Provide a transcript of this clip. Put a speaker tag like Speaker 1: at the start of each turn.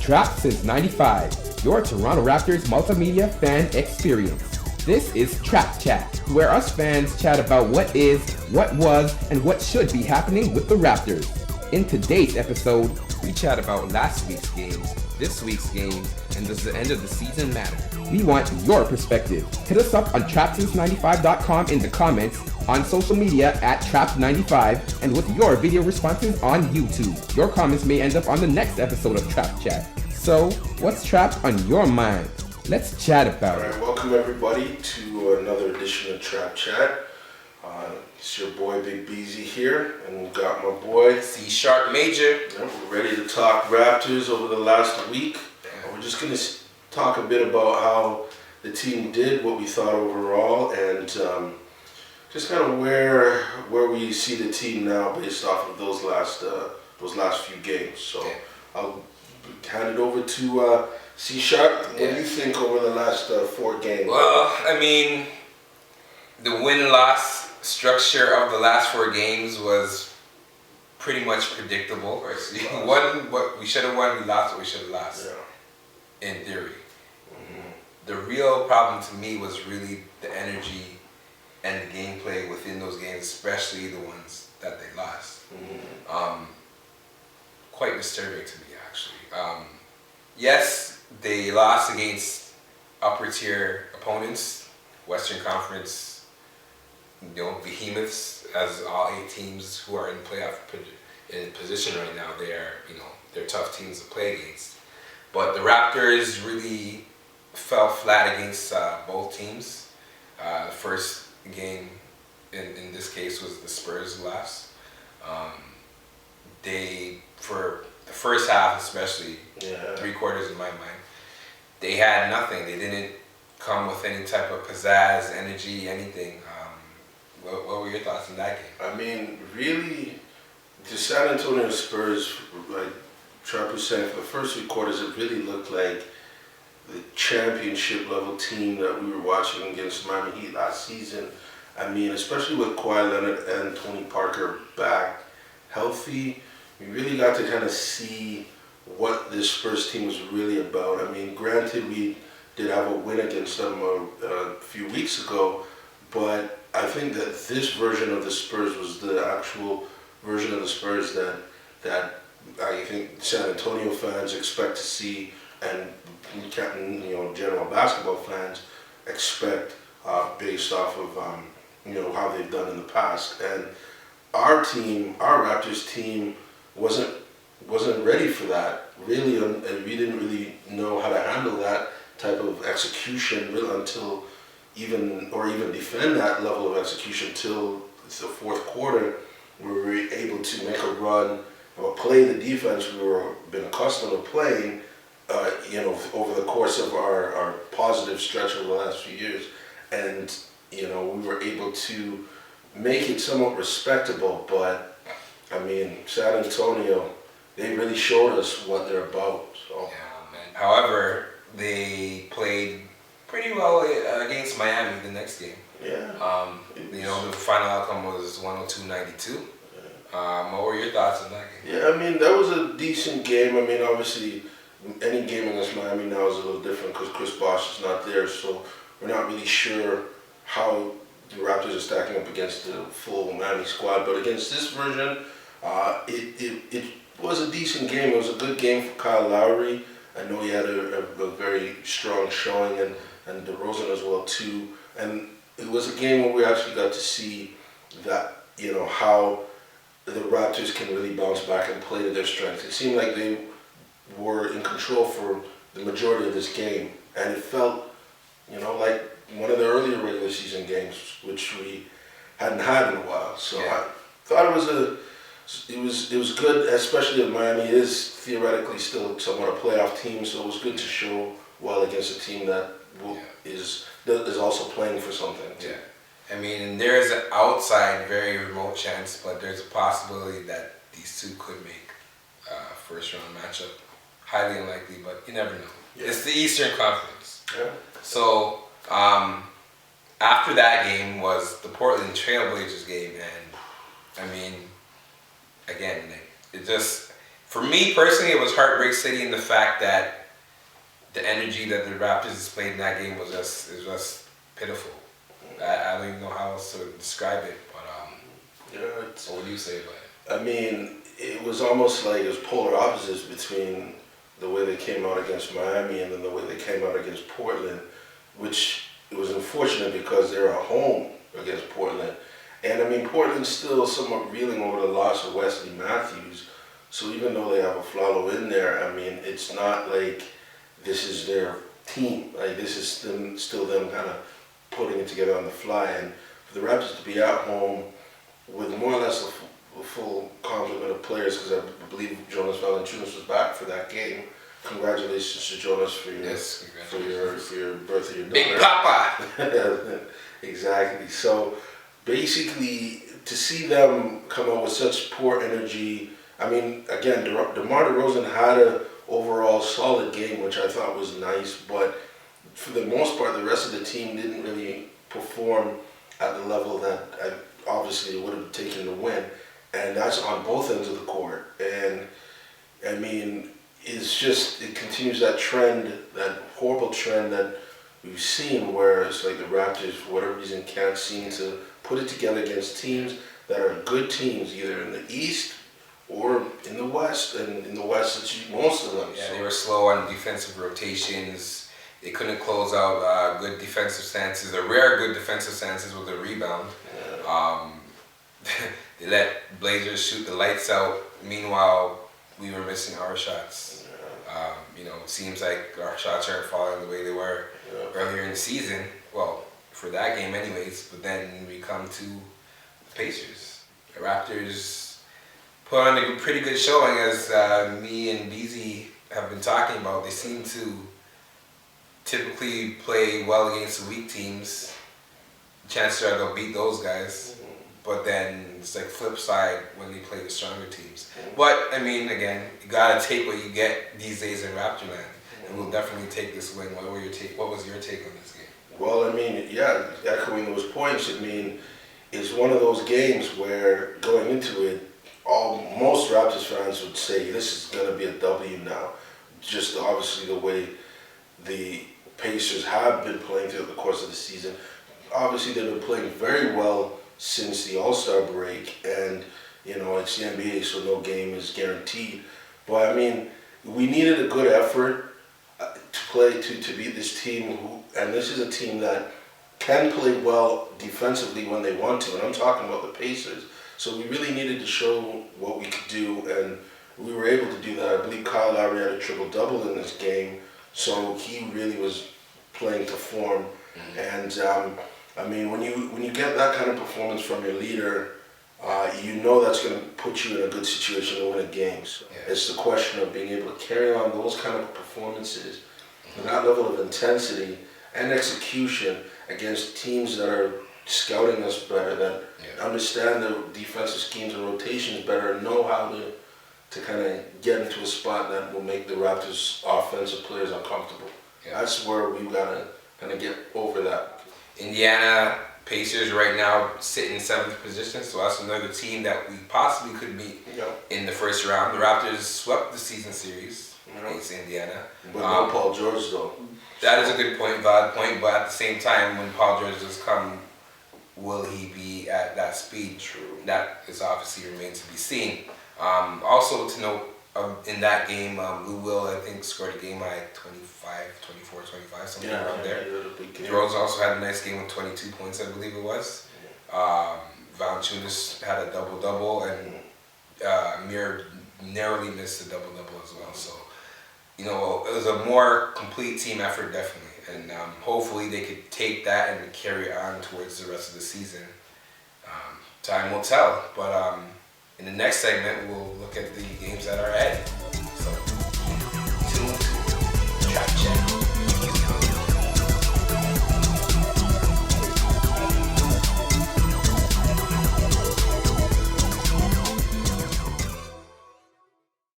Speaker 1: Trapped since '95, your Toronto Raptors multimedia fan experience. This is Trap Chat, where us fans chat about what is, what was, and what should be happening with the Raptors. In today's episode, we chat about last week's games, this week's games, and does the end of the season matter? We want your perspective. Hit us up on TrapSince95.com in the comments, on social media at Trap95, and with your video responses on YouTube. Your comments may end up on the next episode of Trap Chat. So, what's trapped on your mind? Let's chat about it.
Speaker 2: Alright, welcome everybody to another edition of Trap Chat. It's your boy Big Beezee here, and we've got my boy
Speaker 3: C# Major.
Speaker 2: We're ready to talk Raptors over the last week. We're just going to talk a bit about how the team did, what we thought overall, and just kind of where we see the team now based off of those last few games. So I'll hand it over to C#. What do you think over the last 4 games?
Speaker 3: Well, I mean, the win-loss structure of the last 4 games was pretty much predictable. We won what we should have won, we lost what we should have lost, in theory. Mm-hmm. The real problem to me was really the energy and the gameplay within those games, especially the ones that they lost. Mm-hmm. Quite disturbing to me, actually. Yes, they lost against upper tier opponents, Western Conference, behemoths, as all 8 teams who are in playoff position right now. They're tough teams to play against. But the Raptors really fell flat against both teams. The first game in this case was the Spurs lost. They, for the first half especially, 3 quarters in my mind, they had nothing. They didn't come with any type of pizzazz, energy, anything. What were your thoughts on that game?
Speaker 2: I mean, really, the San Antonio Spurs, like Trap was saying, for the first 3 quarters, it really looked like the championship level team that we were watching against Miami Heat last season. I mean, especially with Kawhi Leonard and Tony Parker back healthy, we really got to kind of see what this Spurs team was really about. I mean, granted, we did have a win against them a few weeks ago, but I think that this version of the Spurs was the actual version of the Spurs that I think San Antonio fans expect to see, and general basketball fans expect based off of how they've done in the past. And our Raptors team wasn't ready for that really, and we didn't really know how to handle that type of execution until even defend that level of execution till the 4th quarter, where we were able to make a run or play the defense we were been accustomed to playing, over the course of our positive stretch over the last few years, and we were able to make it somewhat respectable. But I mean, San Antonio, they really showed us what they're about. So.
Speaker 3: Yeah, man. However, they played pretty well against Miami the next game.
Speaker 2: Yeah.
Speaker 3: The final outcome was 102-92. What were your thoughts on that game?
Speaker 2: Yeah, I mean, that was a decent game. I mean, obviously, any game against Miami now is a little different because Chris Bosh is not there, so we're not really sure how the Raptors are stacking up against the full Miami squad. But against this version, it was a decent game. It was a good game for Kyle Lowry. I know he had a very strong showing, and DeRozan as well too. And it was a game where we actually got to see that, how the Raptors can really bounce back and play to their strengths. It seemed like they were in control for the majority of this game, and it felt, like one of the earlier regular season games, which we hadn't had in a while. So I thought it was good, especially in Miami. It is theoretically still somewhat a playoff team, so it was good to show well against a team that is also playing for something.
Speaker 3: Yeah. I mean, there is an outside, very remote chance, but there's a possibility that these two could make a first-round matchup. Highly unlikely, but you never know. Yeah. It's the Eastern Conference.
Speaker 2: Yeah.
Speaker 3: So, after that game was the Portland Trail Blazers game, and I mean, again, it just For me personally, it was Heartbreak City in the fact that the energy that the Raptors displayed in that game was just pitiful. I don't even know how else to describe it, but what would you say about it?
Speaker 2: I mean, it was almost like it was polar opposites between the way they came out against Miami and then the way they came out against Portland, which was unfortunate because they were at home against Portland. And I mean, Portland's still somewhat reeling over the loss of Wesley Matthews. So even though they have a Flalo in there, I mean, it's not like this is their team. Like, this is them, still them kind of putting it together on the fly. And for the Raptors to be at home with more or less a full complement of players, because I believe Jonas Valanciunas was back for that game. Congratulations to Jonas for your birth of your daughter.
Speaker 3: Big Papa.
Speaker 2: Exactly. So basically, to see them come out with such poor energy. I mean, again, DeMar DeRozan had an overall solid game, which I thought was nice, but for the most part, the rest of the team didn't really perform at the level that obviously it would have taken to win, and that's on both ends of the court. And I mean, it continues that trend, that horrible trend that we've seen, where it's like the Raptors, for whatever reason, can't seem to put it together against teams that are good teams, either in the East or in the West, and in the West, it's most of them.
Speaker 3: Yeah,
Speaker 2: so
Speaker 3: they were slow on defensive rotations. They couldn't close out good defensive stances, the rare good defensive stances with the rebound.
Speaker 2: Yeah.
Speaker 3: They let Blazers shoot the lights out. Meanwhile, we were missing our shots.
Speaker 2: Yeah.
Speaker 3: It seems like our shots aren't falling the way they were earlier in the season. Well, for that game anyways, but then we come to the Pacers. The Raptors put on a pretty good showing, as me and Beezee have been talking about. They seem to typically play well against the weak teams. Chances are they'll beat those guys. But then it's like flip side when they play the stronger teams. But I mean, again, you gotta take what you get these days in Raptorland, and we'll definitely take this win. What was your take on this game?
Speaker 2: Well, I mean, yeah, echoing those points. I mean, it's one of those games where going into it, most Raptors fans would say this is gonna be a W now. Just obviously the way the Pacers have been playing throughout the course of the season. Obviously, they've been playing very well since the All-Star break, and it's the NBA, so no game is guaranteed. But I mean, we needed a good effort to beat this team, and this is a team that can play well defensively when they want to, and I'm talking about the Pacers. So we really needed to show what we could do, and we were able to do that. I believe Kyle Lowry had a triple-double in this game, so he really was playing to form. And I mean, when you get that kind of performance from your leader, that's going to put you in a good situation to win a game. So it's the question of being able to carry on those kind of performances and that level of intensity and execution against teams that are scouting us better, that understand the defensive schemes and rotations better, and know how to kind of get into a spot that will make the Raptors' offensive players uncomfortable. That's where we've got to kind of get over that.
Speaker 3: Indiana Pacers right now sit in 7th position, so that's another team that we possibly could beat in the first round. The Raptors swept the season series against Indiana.
Speaker 2: But no Paul George, though.
Speaker 3: That is a good point, valid point, but at the same time, when Paul George does come, will he be at that speed?
Speaker 2: True.
Speaker 3: That is obviously remains to be seen. Also to note, in that game, Lou Will, I think, scored a game high 24, 25, something around there. Rose also had a nice game with 22 points, I believe it was. Valanciunas had a double-double, and Amir narrowly missed a double-double as well. So, it was a more complete team effort, definitely. And hopefully they could take that and carry it on towards the rest of the season. Time will tell. But in the next segment, we'll look at the games that are ahead. So